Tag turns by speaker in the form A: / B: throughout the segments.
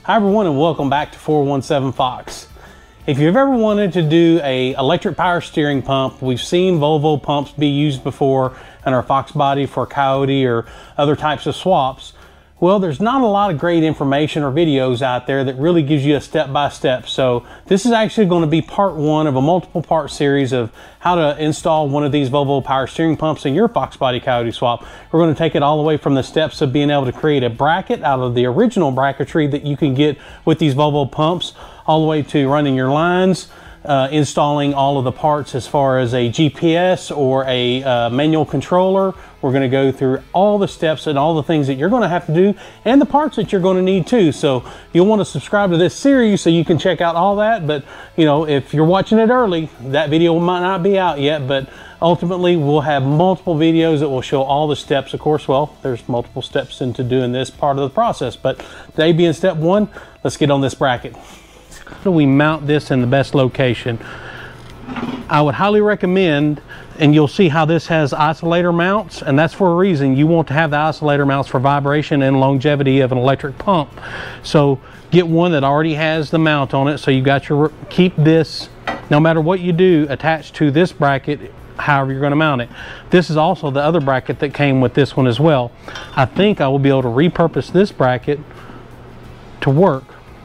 A: Hi everyone, and welcome back to 417 Fox. If you've ever wanted to do a electric power steering pump, we've seen Volvo pumps be used before in our Foxbody for Coyote or other types of swaps. Well, there's not a lot of great information or videos out there that really gives you a step-by-step. So this is actually going to be part one of a multiple part series of how to install one of these Volvo power steering pumps in your Foxbody Coyote swap. We're going to take it all the way from the steps of being able to create a bracket out of the original bracketry that you can get with these Volvo pumps, all the way to running your lines, installing all of the parts as far as a GPS or a manual controller. We're going to go through all the steps and all the things that you're going to have to do and the parts that you're going to need too. So you'll want to subscribe to this series so you can check out all that. But you know, if you're watching it early, that video might not be out yet, but ultimately we'll have multiple videos that will show all the steps. Of course, well, there's multiple steps into doing this part of the process, but today being step one, let's get on this bracket. How do we mount this in the best location? I would highly recommend, and you'll see how this has isolator mounts, and that's for a reason. You want to have the isolator mounts for vibration and longevity of an electric pump. So get one that already has the mount on it, so you got your, keep this, no matter what you do, attached to this bracket however you're going to mount it. This is also the other bracket that came with this one as well. I think I will be able to repurpose this bracket to work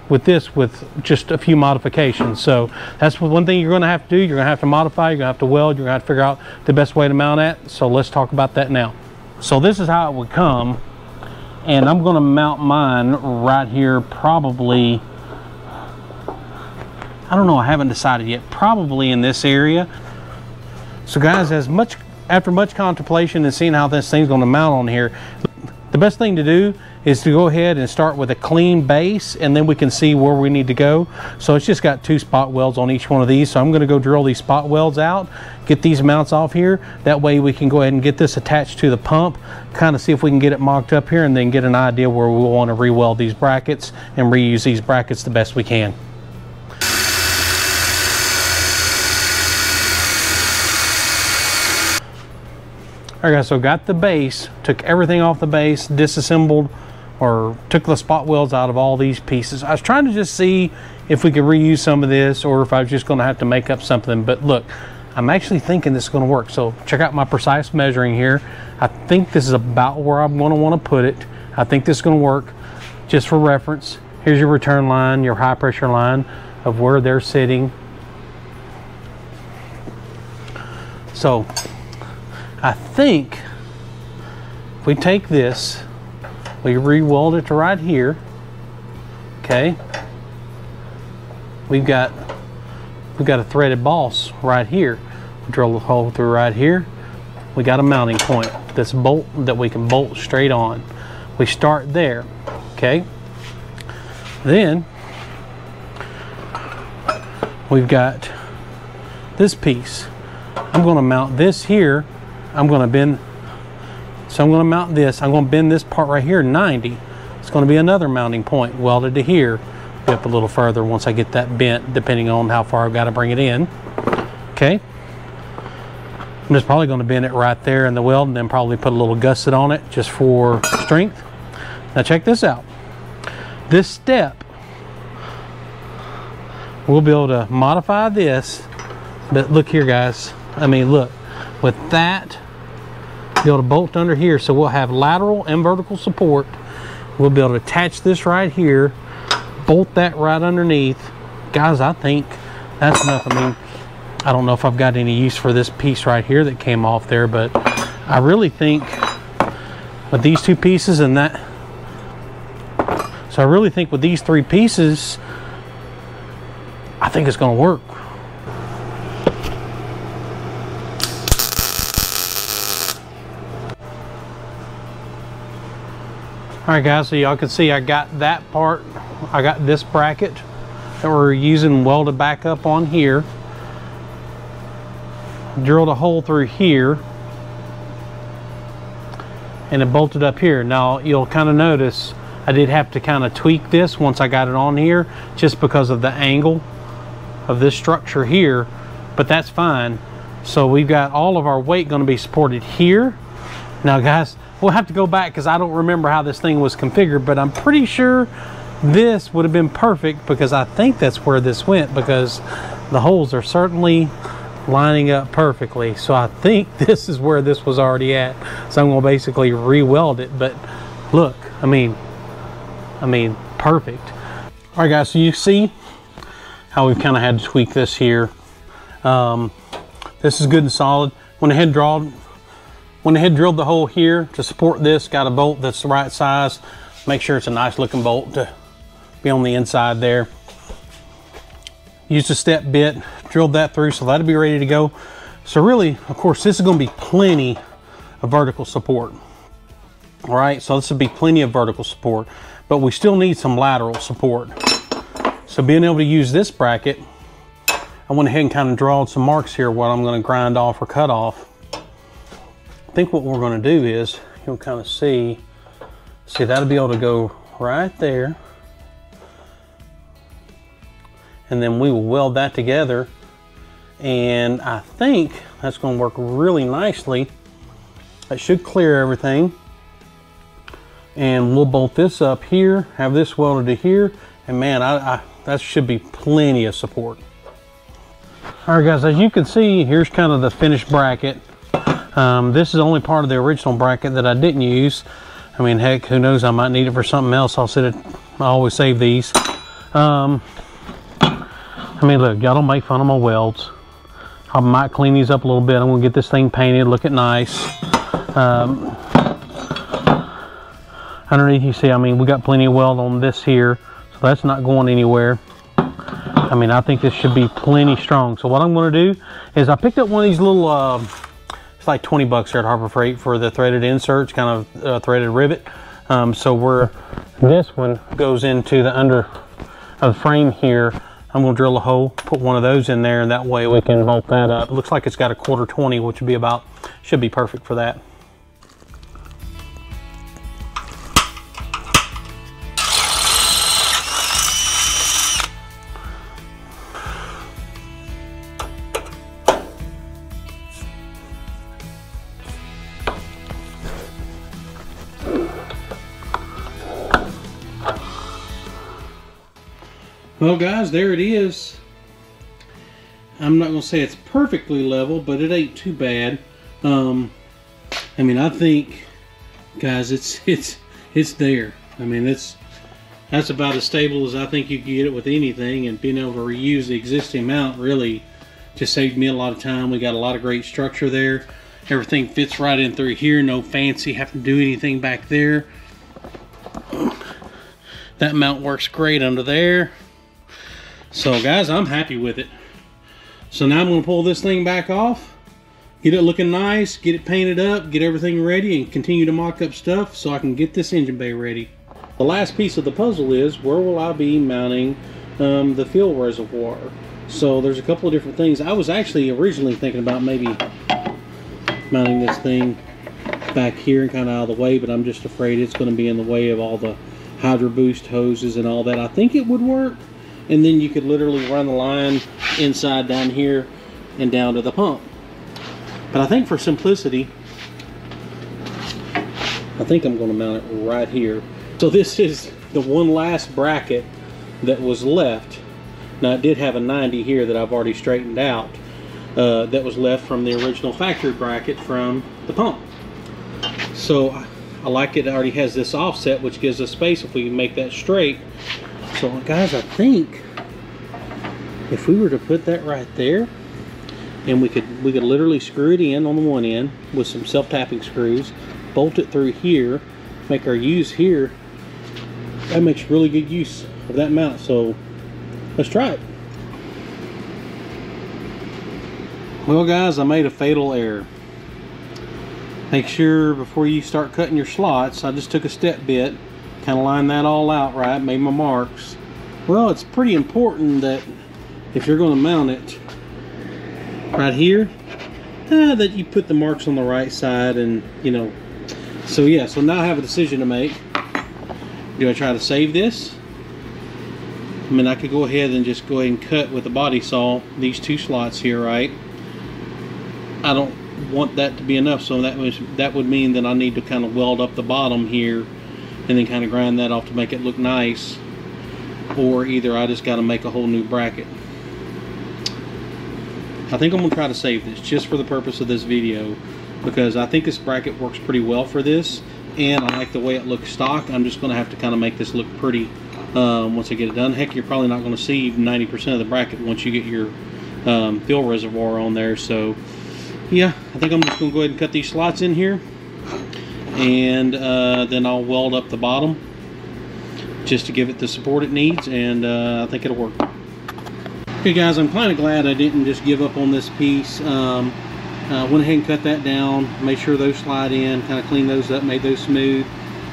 A: with this with just a few modifications. So that's one thing you're going to have to do. You're going to have to modify, you're going to have to weld, you're going to have to figure out the best way to mount it. So let's talk about that now. So this is how it would come, and I'm going to mount mine right here, probably, I don't know, I haven't decided yet, probably in this area. So guys, after much contemplation and seeing how this thing's going to mount on here, the best thing to do is to go ahead and start with a clean base, and then we can see where we need to go. So it's just got 2 spot welds on each one of these. So I'm going to go drill these spot welds out, get these mounts off here. That way we can go ahead and get this attached to the pump, kind of see if we can get it mocked up here, and then get an idea where we want to re-weld these brackets and reuse these brackets the best we can. All right guys, so got the base, took everything off the base, disassembled or took the spot welds out of all these pieces. I was trying to just see if we could reuse some of this or if I was just going to have to make up something, but look, I'm actually thinking this is going to work. So check out my precise measuring here. I think this is about where I'm going to want to put it. I think this is going to work. Just for reference, here's your return line, your high pressure line of where they're sitting. So I think if we take this, we re-weld it to right here, okay? We've got a threaded boss right here. We drill a hole through right here. We got a mounting point that's bolt that we can bolt straight on. We start there, okay? Then we've got this piece. I'm going to mount this here. I'm going to bend, so I'm going to mount this. I'm going to bend this part right here 90. It's going to be another mounting point welded to here. Be up a little further once I get that bent, depending on how far I've got to bring it in. Okay. I'm just probably going to bend it right there in the weld, and then probably put a little gusset on it just for strength. Now check this out. This step, we'll be able to modify this, but look here guys. I mean, look, with that, be able to bolt under here, so we'll have lateral and vertical support. We'll be able to attach this right here, bolt that right underneath. Guys, I think that's enough. I mean, I don't know if I've got any use for this piece right here that came off there, but I really think with these 2 pieces and that, so I really think with these 3 pieces, I think it's going to work. All right guys, so y'all can see I got that part, I got this bracket that we're using welded back up on here. Drilled a hole through here and it bolted up here. Now you'll kind of notice I did have to kind of tweak this once I got it on here, just because of the angle of this structure here, but that's fine. So we've got all of our weight going to be supported here. Now guys, we'll have to go back because I don't remember how this thing was configured, but I'm pretty sure this would have been perfect, because I think that's where this went, because the holes are certainly lining up perfectly. So I think this is where this was already at. So I'm going to basically re-weld it. But look, I mean, perfect. All right, guys, so you see how we've kind of had to tweak this here. This is good and solid. Went ahead and drilled the hole here to support this. Got a bolt that's the right size. Make sure it's a nice looking bolt to be on the inside there. Used a step bit, drilled that through, so that'll be ready to go. So really, of course, this is going to be plenty of vertical support. All right, so this would be plenty of vertical support, but we still need some lateral support. So being able to use this bracket, I went ahead and kind of draw some marks here what I'm going to grind off or cut off. I think what we're going to do is, you'll kind of see that'll be able to go right there. And then we will weld that together. And I think that's going to work really nicely. That should clear everything. And we'll bolt this up here, have this welded to here. And man, that should be plenty of support. All right, guys, as you can see, here's kind of the finished bracket. This is only part of the original bracket that I didn't use. I mean, heck, who knows, I might need it for something else. I always save these. I mean, look, y'all don't make fun of my welds. I might clean these up a little bit. I'm gonna get this thing painted, look it nice. Underneath, you see, I mean, we got plenty of weld on this here, so that's not going anywhere. I mean, I think this should be plenty strong. So what I'm gonna do is I picked up one of these little, it's like 20 bucks here at Harbor Freight for the threaded inserts, kind of threaded rivet. So this one goes into the under of the frame here. I'm going to drill a hole, put one of those in there, and that way we can bolt that up. It looks like it's got a 1/4 which would be about, should be perfect for that. Well, guys, there it is. I'm not going to say it's perfectly level, but it ain't too bad. I mean, I think, guys, it's there. I mean, that's about as stable as I think you can get it with anything, and being able to reuse the existing mount really just saved me a lot of time. We got a lot of great structure there. Everything fits right in through here. No fancy having to do anything back there. That mount works great under there. So guys, I'm happy with it. So now I'm going to pull this thing back off, get it looking nice, get it painted up, get everything ready, and continue to mock up stuff so I can get this engine bay ready. The last piece of the puzzle is, where will I be mounting the fuel reservoir? So there's a couple of different things. I was actually originally thinking about maybe mounting this thing back here and kind of out of the way, but I'm just afraid it's going to be in the way of all the Hydro Boost hoses and all that. I think it would work. And then you could literally run the line inside down here and down to the pump. But I think for simplicity, I think I'm going to mount it right here. So this is the one last bracket that was left. Now it did have a 90 here that I've already straightened out. That was left from the original factory bracket from the pump. So I like it already has this offset, which gives us space if we can make that straight. So guys, I think if we were to put that right there, and we could literally screw it in on the one end with some self-tapping screws, bolt it through here, make our use here, that makes really good use of that mount. So let's try it. Well guys, I made a fatal error. Make sure before you start cutting your slots, I just took a step bit, kind of lined that all out right, made my marks. Well, it's pretty important that if you're going to mount it right here, that you put the marks on the right side, and you know. So yeah, so now I have a decision to make. Do I try to save this? I mean, I could go ahead and just go ahead and cut with a body saw these two slots here, right? I don't want that to be enough, so that would mean that I need to kind of weld up the bottom here and then kind of grind that off to make it look nice. or either I just got to make a whole new bracket. I think I'm going to try to save this just for the purpose of this video, because I think this bracket works pretty well for this, and I like the way it looks stock. I'm just going to have to kind of make this look pretty once I get it done. Heck, you're probably not going to see 90% of the bracket once you get your fuel reservoir on there. So yeah, I think I'm just going to go ahead and cut these slots in here, and then I'll weld up the bottom just to give it the support it needs, and I think it'll work. Okay guys, I'm kind of glad I didn't just give up on this piece. Went ahead and cut that down, made sure those slide in, kind of cleaned those up, made those smooth.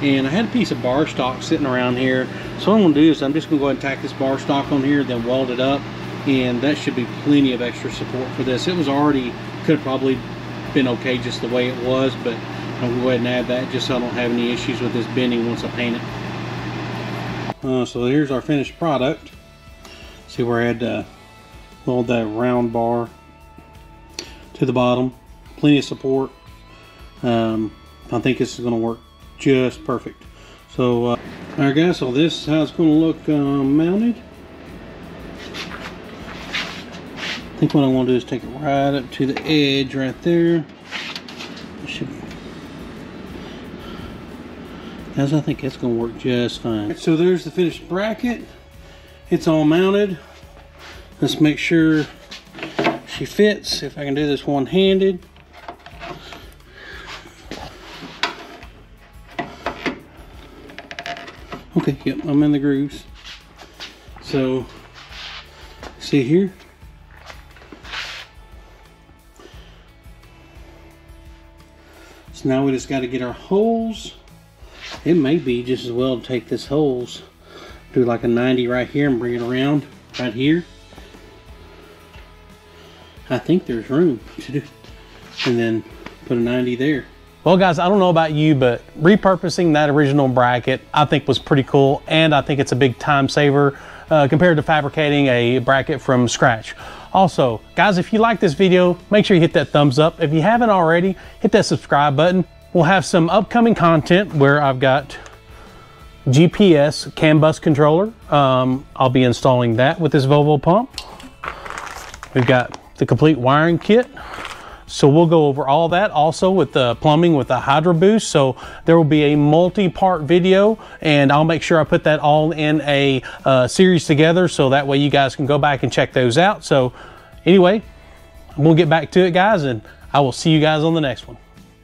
A: And I had a piece of bar stock sitting around here, so what I'm going to do is I'm just going to go ahead and tack this bar stock on here, then weld it up, and that should be plenty of extra support for this. It was already, could have probably been okay just the way it was, but I'm going to go ahead and add that just so I don't have any issues with this bending once I paint it. So here's our finished product. See where I had to weld that round bar to the bottom. Plenty of support. I think this is going to work just perfect. So alright guys, so this is how it's going to look mounted. I think what I want to do is take it right up to the edge right there. Guys, I think it's going to work just fine. So there's the finished bracket. It's all mounted. Let's make sure she fits. If I can do this one-handed. Okay, yep, I'm in the grooves. So, see here? So now we just got to get our holes. It may be just as well to take this holes, do like a 90 right here and bring it around right here. I think there's room to do, and then put a 90 there. Well guys, I don't know about you, but repurposing that original bracket I think was pretty cool, and I think it's a big time saver compared to fabricating a bracket from scratch. Also guys, if you like this video, make sure you hit that thumbs up. If you haven't already, hit that subscribe button. We'll have some upcoming content where I've got GPS CAN bus controller. I'll be installing that with this Volvo pump. We've got the complete wiring kit, so we'll go over all that, also with the plumbing with the Hydro Boost. So there will be a multi-part video, and I'll make sure I put that all in a series together, so that way you guys can go back and check those out. So anyway, we'll get back to it guys, and I will see you guys on the next one.